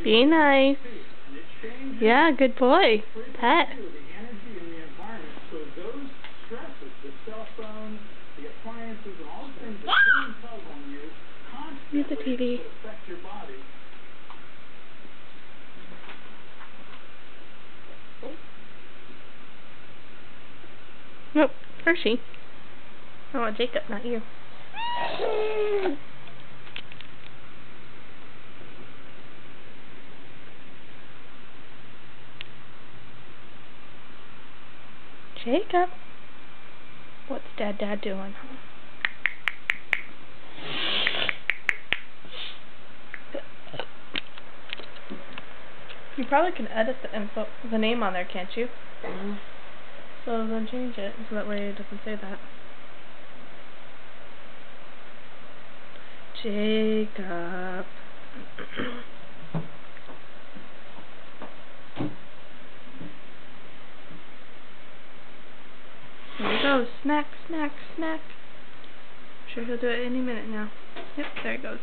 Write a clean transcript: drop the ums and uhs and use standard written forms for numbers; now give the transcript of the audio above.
Be nice. Yeah, good boy. Pet. Use the TV. Nope, Hershey. I want Jacob, not you. Jacob? What's Dad doing? You probably can edit the name on there, can't you? Mm-hmm. So then change it, so that way it doesn't say that. Jacob. There he goes. Snack, snack, snack. I'm sure he'll do it any minute now. Yep, there he goes.